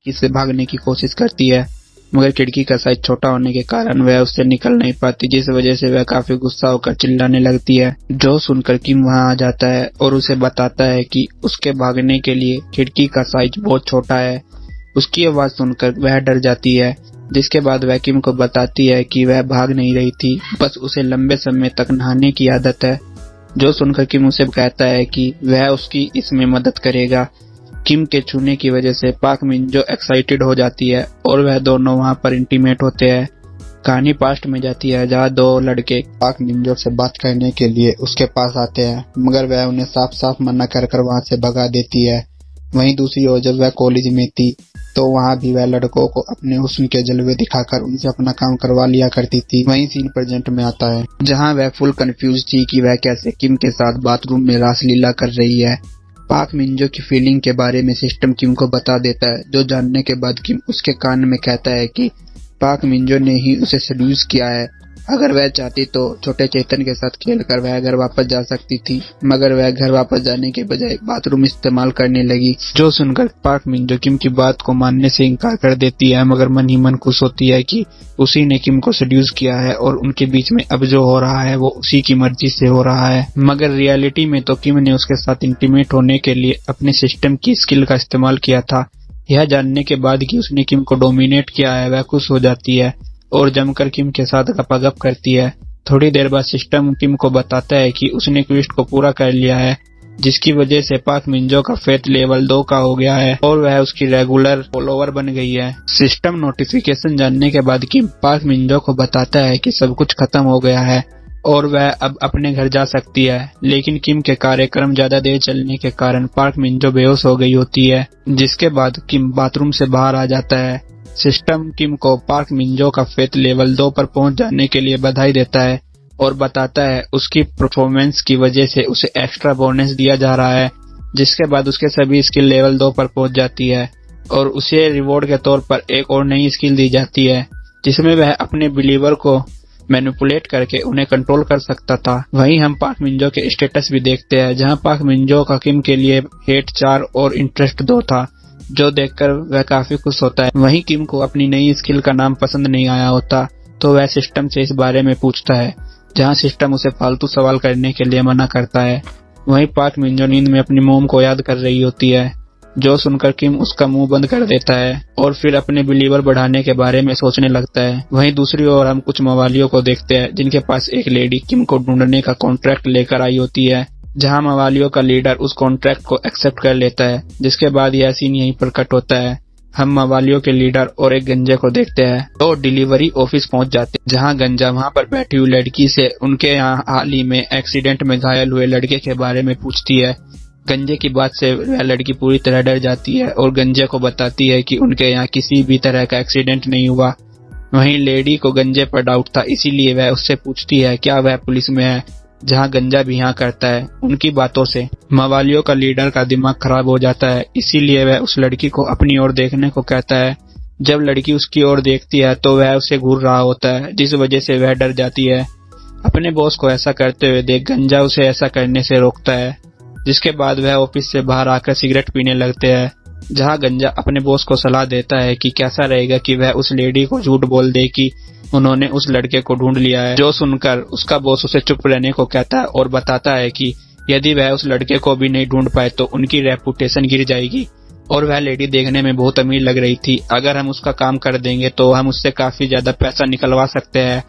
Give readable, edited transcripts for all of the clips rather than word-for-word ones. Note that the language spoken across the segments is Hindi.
खिड़की से भागने की कोशिश करती है, मगर खिड़की का साइज छोटा होने के कारण वह उससे निकल नहीं पाती, जिस वजह से वह काफी गुस्सा होकर चिल्लाने लगती है। जो सुनकर किम वहां आ जाता है और उसे बताता है कि उसके भागने के लिए खिड़की का साइज बहुत छोटा है। उसकी आवाज सुनकर वह डर जाती है, जिसके बाद वह किम को बताती है कि वह भाग नहीं रही थी, बस उसे लंबे समय तक नहाने की आदत है। जो सुनकर किम उसे कहता है कि वह उसकी इसमें मदद करेगा। किम के छूने की वजह से पाक मिनजो एक्साइटेड हो जाती है और वह दोनों वहां पर इंटीमेट होते हैं। कहानी पास्ट में जाती है, जहां दो लड़के पाक मिनजो से बात करने के लिए उसके पास आते हैं, मगर वह उन्हें साफ साफ मना कर वहां से भगा देती है। वहीं दूसरी ओर जब वह कॉलेज में थी तो वहां भी वह लड़कों को अपने हुस्न के जलवे दिखाकर उनसे अपना काम करवा लिया करती थी। वहीं सीन प्रेजेंट में आता है, जहां वह फुल कंफ्यूज थी कि वह कैसे किम के साथ बाथरूम में रासलीला कर रही है। पाक मिनजो की फीलिंग के बारे में सिस्टम किम को बता देता है, जो जानने के बाद किम उसके कान में कहता है कि पाक मिनजो ने ही उसे सेड्यूस किया है। अगर वह चाहती तो छोटे चेतन के साथ खेलकर वह घर वापस जा सकती थी, मगर वह घर वापस जाने के बजाय बाथरूम इस्तेमाल करने लगी। जो सुनकर पाक मिनजो किम की बात को मानने से इनकार कर देती है, मगर मन ही मन खुश होती है कि उसी ने किम को सेड्यूस किया है और उनके बीच में अब जो हो रहा है वो उसी की मर्जी से हो रहा है। मगर रियलिटी में तो किम ने उसके साथ इंटीमेट होने के लिए अपने सिस्टम की स्किल का इस्तेमाल किया था। यह जानने के बाद कि उसने किम को डोमिनेट किया है, वह खुश हो जाती है और जमकर किम के साथ गपागप करती है। थोड़ी देर बाद सिस्टम किम को बताता है कि उसने क्वेस्ट को पूरा कर लिया है, जिसकी वजह से पाक मिनजो का फेथ लेवल 2 का हो गया है और वह उसकी रेगुलर फॉलोवर बन गई है। सिस्टम नोटिफिकेशन जानने के बाद किम पाक मिनजो को बताता है कि सब कुछ खत्म हो गया है और वह अब अपने घर जा सकती है, लेकिन किम के कार्यक्रम ज्यादा देर चलने के कारण पाक मिनजो बेहोश हो गई होती है, जिसके बाद किम बाथरूम से बाहर आ जाता है। सिस्टम किम को पाक मिनजो का फेथ लेवल 2 पर पहुंच जाने के लिए बधाई देता है और बताता है उसकी परफॉर्मेंस की वजह से उसे एक्स्ट्रा बोनस दिया जा रहा है, जिसके बाद उसके सभी स्किल लेवल 2 पर पहुंच जाती है और उसे रिवॉर्ड के तौर पर एक और नई स्किल दी जाती है, जिसमें वह अपने बिलीवर को मैनिपुलेट करके उन्हें कंट्रोल कर सकता था। वहीं हम पाक मिनजो के स्टेटस भी देखते हैं, जहां पाक मिनजो का किम के लिए हेट 4 और इंटरेस्ट 2 था, जो देखकर वह काफी खुश होता है। वहीं किम को अपनी नई स्किल का नाम पसंद नहीं आया होता, तो वह सिस्टम से इस बारे में पूछता है, जहां सिस्टम उसे फालतू सवाल करने के लिए मना करता है। वहीं पाक मिनजो नींद में अपनी मोम को याद कर रही होती है, जो सुनकर किम उसका मुंह बंद कर देता है और फिर अपने बिलीवर बढ़ाने के बारे में सोचने लगता है। वहीं दूसरी ओर हम कुछ मवालियों को देखते हैं, जिनके पास एक लेडी किम को ढूंढने का कॉन्ट्रैक्ट लेकर आई होती है, जहां मवालियों का लीडर उस कॉन्ट्रैक्ट को एक्सेप्ट कर लेता है, जिसके बाद यह सीन यहीं पर कट होता है। हम मवालियों के लीडर और एक गंजे को देखते हैं तो डिलीवरी ऑफिस पहुंच जाते हैं, जहां गंजा वहां पर बैठी हुई लड़की से उनके यहाँ हाल ही में एक्सीडेंट में घायल हुए लड़के के बारे में पूछती है। गंजे की बात से वह लड़की पूरी तरह डर जाती है और गंजे को बताती है कि उनके यहाँ किसी भी तरह का एक्सीडेंट नहीं हुआ। वहीं लेडी को गंजे पर डाउट था, इसीलिए वह उससे पूछती है क्या वह पुलिस में है, जहां गंजा भी यहाँ करता है। उनकी बातों से मवालियों का लीडर का दिमाग खराब हो जाता है, इसीलिए वह उस लड़की को अपनी ओर देखने को कहता है। जब लड़की उसकी ओर देखती है तो वह उसे घूर रहा होता है, जिस वजह से वह डर जाती है। अपने बॉस को ऐसा करते हुए देख गंजा उसे ऐसा करने से रोकता है, जिसके बाद वह ऑफिस से बाहर आकर सिगरेट पीने लगते हैं, जहां गंजा अपने बॉस को सलाह देता है कि कैसा रहेगा कि वह उस लेडी को झूठ बोल दे कि उन्होंने उस लड़के को ढूंढ लिया है। जो सुनकर उसका बॉस उसे चुप रहने को कहता है और बताता है कि यदि वह उस लड़के को भी नहीं ढूंढ पाए तो उनकी रेपुटेशन गिर जाएगी और वह लेडी देखने में बहुत अमीर लग रही थी। अगर हम उसका काम कर देंगे तो हम उससे काफी ज्यादा पैसा निकलवा सकते हैं,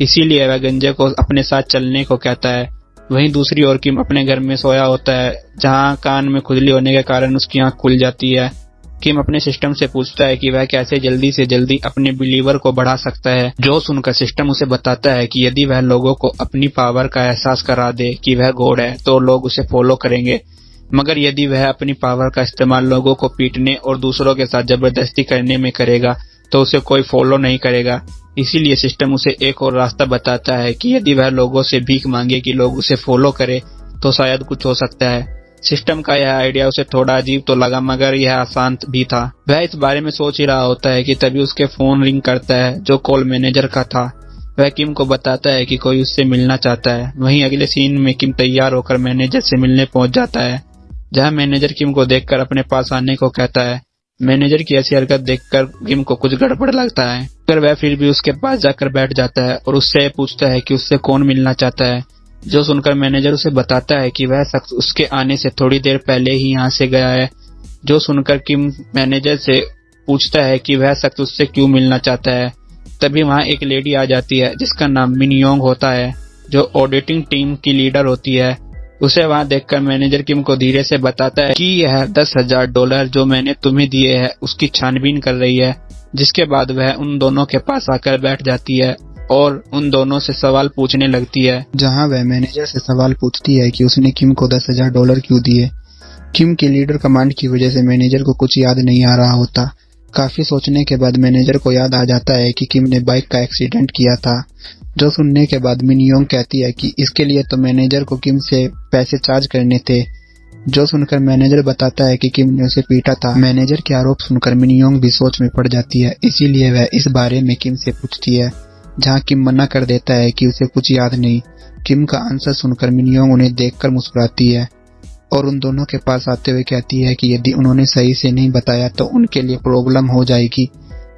इसीलिए वह गंजे को अपने साथ चलने को कहता है। वहीं दूसरी ओर किम अपने घर में सोया होता है, जहां कान में खुजली होने के कारण उसकी आंख खुल जाती है। किम अपने सिस्टम से पूछता है कि वह कैसे जल्दी से जल्दी अपने बिलीवर को बढ़ा सकता है। जो सुनकर सिस्टम उसे बताता है कि यदि वह लोगों को अपनी पावर का एहसास करा दे कि वह गॉड है तो लोग उसे फॉलो करेंगे, मगर यदि वह अपनी पावर का इस्तेमाल लोगों को पीटने और दूसरों के साथ जबरदस्ती करने में करेगा तो उसे कोई फॉलो नहीं करेगा। इसीलिए सिस्टम उसे एक और रास्ता बताता है कि यदि वह लोगों से भीख मांगे कि लोग उसे फॉलो करें तो शायद कुछ हो सकता है। सिस्टम का यह आइडिया उसे थोड़ा अजीब तो लगा, मगर यह आसान भी था। वह इस बारे में सोच ही रहा होता है कि तभी उसके फोन रिंग करता है, जो कॉल मैनेजर का था। वह किम को बताता है कि कोई उससे मिलना चाहता है। वहीं अगले सीन में किम तैयार होकर मैनेजर से मिलने पहुंच जाता है, जहां मैनेजर किम को देखकर अपने पास आने को कहता है। मैनेजर की ऐसी हरकत देखकर किम को कुछ गड़बड़ लगता है, मगर वह फिर भी उसके पास जाकर बैठ जाता है और उससे पूछता है कि उससे कौन मिलना चाहता है। जो सुनकर मैनेजर उसे बताता है कि वह शख्स उसके आने से थोड़ी देर पहले ही यहाँ से गया है। जो सुनकर किम मैनेजर से पूछता है कि वह शख्स उससे क्यों मिलना चाहता है। तभी वहाँ एक लेडी आ जाती है जिसका नाम मिन योंग होता है, जो ऑडिटिंग टीम की लीडर होती है। उसे वहाँ देखकर मैनेजर किम को धीरे से बताता है कि यह $10,000 जो मैंने तुम्हें दिए हैं उसकी छानबीन कर रही है। जिसके बाद वह उन दोनों के पास आकर बैठ जाती है और उन दोनों से सवाल पूछने लगती है, जहां वह मैनेजर से सवाल पूछती है कि उसने किम को $10,000 क्यों दिए। किम की लीडर कमांड की वजह से मैनेजर को कुछ याद नहीं आ रहा होता। काफी सोचने के बाद मैनेजर को याद आ जाता है कि किम ने बाइक का एक्सीडेंट किया था। जो सुनने के बाद मिन योंग कहती है कि इसके लिए तो मैनेजर को किम से पैसे चार्ज करने थे। जो सुनकर मैनेजर बताता है कि किम ने उसे पीटा था। मैनेजर के आरोप सुनकर मिन योंग भी सोच में पड़ जाती है, इसीलिए वह इस बारे में किम से पूछती है, जहां किम मना कर देता है कि उसे कुछ याद नहीं। किम का आंसर सुनकर मिन योंग उन्हें देखकर मुस्कुराती है और उन दोनों के पास आते हुए कहती है कि यदि उन्होंने सही से नहीं बताया तो उनके लिए प्रॉब्लम हो जाएगी,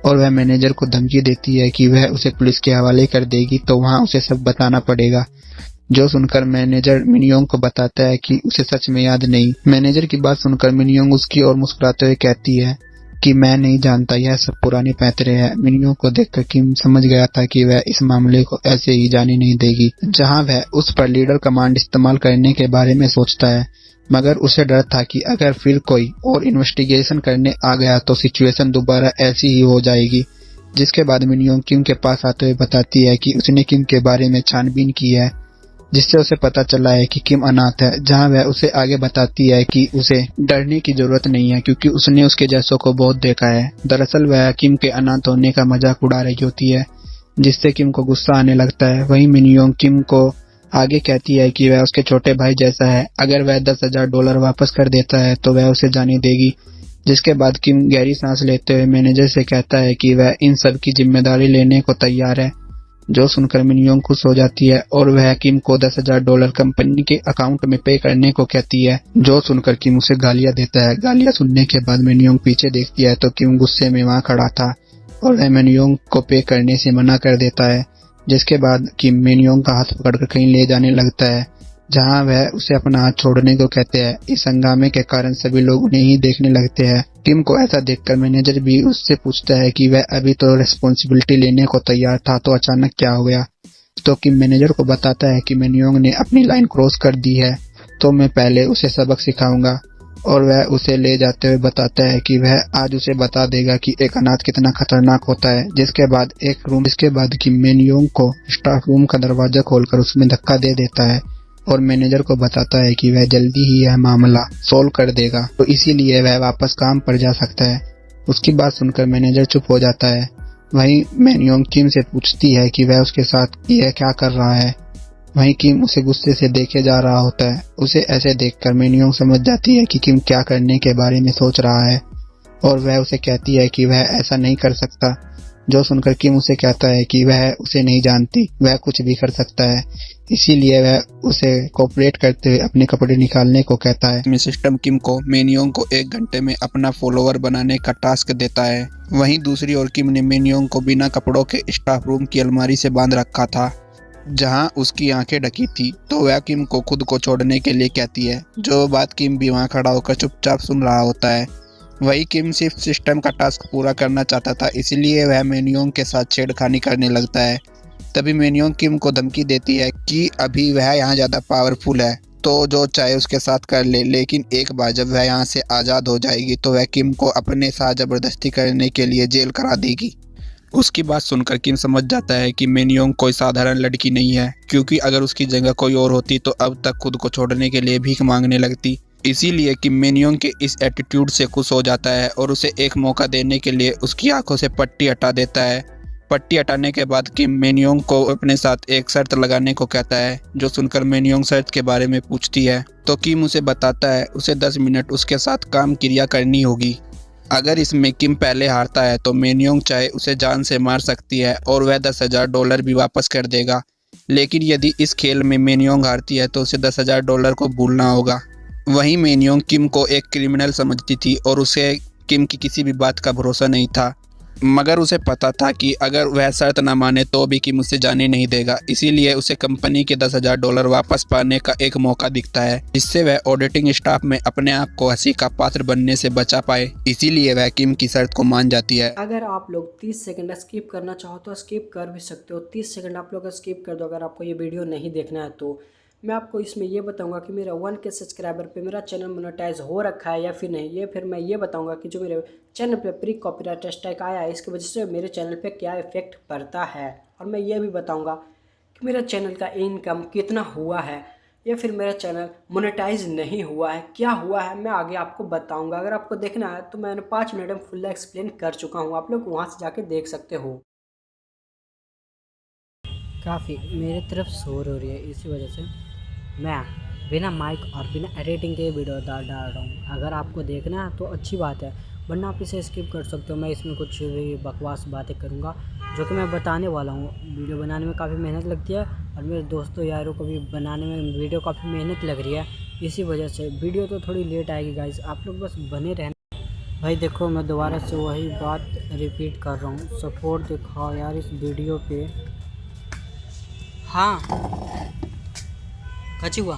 और वह मैनेजर को धमकी देती है कि वह उसे पुलिस के हवाले कर देगी तो वहां उसे सब बताना पड़ेगा। जो सुनकर मैनेजर मिन योंग को बताता है कि उसे सच में याद नहीं। मैनेजर की बात सुनकर मिन योंग उसकी ओर मुस्कुराते हुए कहती है कि मैं नहीं जानता, यह सब पुराने पैंतरे हैं। मिन योंग को देखकर किम समझ गया था कि वह इस मामले को ऐसे ही जाने नहीं देगी। जहां वह उस पर लीडर कमांड इस्तेमाल करने के बारे में सोचता है, मगर उसे डर था कि अगर फिर कोई और इन्वेस्टिगेशन करने आ गया तो सिचुएशन दोबारा ऐसी ही हो जाएगी। जिसके बाद मिन योंग किम के पास आते हुए बताती है कि उसने किम के बारे में छानबीन की है, जिससे उसे पता चला है कि किम अनाथ है। जहां वह उसे आगे बताती है कि उसे डरने की जरूरत नहीं है क्योंकि उसने उसके जैसों को बहुत देखा है। दरअसल वह किम के अनाथ होने का मजाक उड़ा रही होती है, जिससे किम को गुस्सा आने लगता है। वहीं मिन योंग किम को आगे कहती है कि वह उसके छोटे भाई जैसा है, अगर वह $10,000 वापस कर देता है तो वह उसे जाने देगी। जिसके बाद किम गहरी सांस लेते हुए मैनेजर से कहता है कि वह इन सब की जिम्मेदारी लेने को तैयार है। जो सुनकर मिन योंग खुश हो जाती है और वह किम को $10,000 कंपनी के अकाउंट में पे करने को कहती है। जो सुनकर किम उसे गालियां देता है। गालियां सुनने के बाद मिन योंग पीछे देखती है तो किम गुस्से में वहां खड़ा था और वह मिन योंग को पे करने से मना कर देता है। जिसके बाद किम मिन योंग का हाथ पकड़कर कहीं ले जाने लगता है, जहां वह उसे अपना हाथ छोड़ने को कहते हैं। इस हंगामे के कारण सभी लोग उन्हें ही देखने लगते हैं। किम को ऐसा देखकर मैनेजर भी उससे पूछता है कि वह अभी तो रिस्पॉन्सिबिलिटी लेने को तैयार था तो अचानक क्या हो गया। तो किम मैनेजर को बताता है कि मिन योंग ने अपनी लाइन क्रॉस कर दी है तो मैं पहले उसे सबक सिखाऊंगा, और वह उसे ले जाते हुए बताता है कि वह आज उसे बता देगा कि एक अनाथ कितना खतरनाक होता है। जिसके बाद कि मिन योंग को स्टाफ रूम का दरवाजा खोलकर उसमें धक्का दे देता है और मैनेजर को बताता है कि वह जल्दी ही यह मामला सोल्व कर देगा, तो इसीलिए वह वापस काम पर जा सकता है। उसकी बात सुनकर मैनेजर चुप हो जाता है। वहीं मिन योंग किम से पूछती है कि वह उसके साथ यह क्या कर रहा है। वहीं किम उसे गुस्से से देखे जा रहा होता है। उसे ऐसे देखकर मिन योंग समझ जाती है कि किम क्या करने के बारे में सोच रहा है और वह उसे कहती है कि वह ऐसा नहीं कर सकता। जो सुनकर किम उसे कहता है कि वह उसे नहीं जानती, वह कुछ भी कर सकता है, इसीलिए वह उसे कोऑपरेट करते हुए अपने कपड़े निकालने को कहता है। सिस्टम किम को मिन योंग को 1 घंटे में अपना फॉलोवर बनाने का टास्क देता है। वहीं दूसरी ओर किम ने मिन योंग को बिना कपड़ों के स्टाफ रूम की अलमारी से बांध रखा था, जहां उसकी आंखें ढकी थी। तो वह किम को खुद को छोड़ने के लिए कहती है, जो बात किम भी वहां खड़ा होकर चुपचाप सुन रहा होता है। वही किम सिर्फ सिस्टम का टास्क पूरा करना चाहता था, इसलिए वह मिन योंग के साथ छेड़खानी करने लगता है। तभी मिन योंग किम को धमकी देती है कि अभी वह यहाँ ज़्यादा पावरफुल है तो जो चाहे उसके साथ कर ले, लेकिन एक बार जब वह यहाँ से आज़ाद हो जाएगी तो वह किम को अपने साथ ज़बरदस्ती करने के लिए जेल करा देगी। उसकी बात सुनकर किम समझ जाता है कि मिन योंग कोई साधारण लड़की नहीं है, क्योंकि अगर उसकी जगह कोई और होती तो अब तक खुद को छोड़ने के लिए भीख मांगने लगती। इसीलिए किम मिन योंग के इस एटीट्यूड से खुश हो जाता है और उसे एक मौका देने के लिए उसकी आंखों से पट्टी हटा देता है। पट्टी हटाने के बाद किम मिन योंग को अपने साथ एक शर्त लगाने को कहता है। जो सुनकर मिन योंग शर्त के बारे में पूछती है तो किम उसे बताता है उसे 10 मिनट उसके साथ काम क्रिया करनी होगी। अगर इसमें किम पहले हारता है तो मिन योंग चाहे उसे जान से मार सकती है और वह $10,000 भी वापस कर देगा, लेकिन यदि इस खेल में मिन योंग हारती है तो उसे $10,000 को भूलना होगा। वहीं मिन योंग किम को एक क्रिमिनल समझती थी और उसे किम की किसी भी बात का भरोसा नहीं था, मगर उसे पता था कि अगर वह शर्त न माने तो भी किम उसे जाने नहीं देगा। इसीलिए उसे कंपनी के $10,000 वापस पाने का एक मौका दिखता है, जिससे वह ऑडिटिंग स्टाफ में अपने आप को हंसी का पात्र बनने से बचा पाए। इसीलिए वह किम की शर्त को मान जाती है। अगर आप लोग 30 सेकंड स्किप करना चाहो तो स्किप कर भी सकते हो। 30 सेकंड आप लोग स्किप कर दो अगर आपको ये वीडियो नहीं देखना है तो। मैं आपको इसमें ये बताऊंगा कि मेरा 1K सब्सक्राइबर पे मेरा चैनल मोनेटाइज हो रखा है या फिर नहीं। ये फिर मैं ये बताऊंगा कि जो मेरे चैनल पे प्री कॉपीराइट स्ट्राइक आया है इसकी वजह से मेरे चैनल पे क्या इफेक्ट पड़ता है। और मैं ये भी बताऊंगा कि मेरा चैनल का इनकम कितना हुआ है या फिर मेरा चैनल मोनेटाइज नहीं हुआ है, क्या हुआ है मैं आगे आपको बताऊंगा। अगर आपको देखना है तो मैंने 5 मिनट में फुल एक्सप्लेन कर चुका हूँ, आप लोग वहाँ से जाके देख सकते हो। काफ़ी मेरी तरफ शोर हो रही है, इसी वजह से मैं बिना माइक और बिना एडिटिंग के वीडियो डाल रहा हूँ। अगर आपको देखना है तो अच्छी बात है, वरना आप इसे स्किप कर सकते हो। मैं इसमें कुछ भी बकवास बातें करूँगा जो कि मैं बताने वाला हूँ। वीडियो बनाने में काफ़ी मेहनत लगती है और मेरे दोस्तों यारों को भी बनाने में वीडियो काफ़ी मेहनत लग रही है, इसी वजह से वीडियो तो थोड़ी लेट आएगी गाइस, आप लोग बस बने रहना। भाई देखो मैं दोबारा से वही बात रिपीट कर रहा हूँ, सपोर्ट दिखाओ यार इस वीडियो पे। हाँ कची हुआ।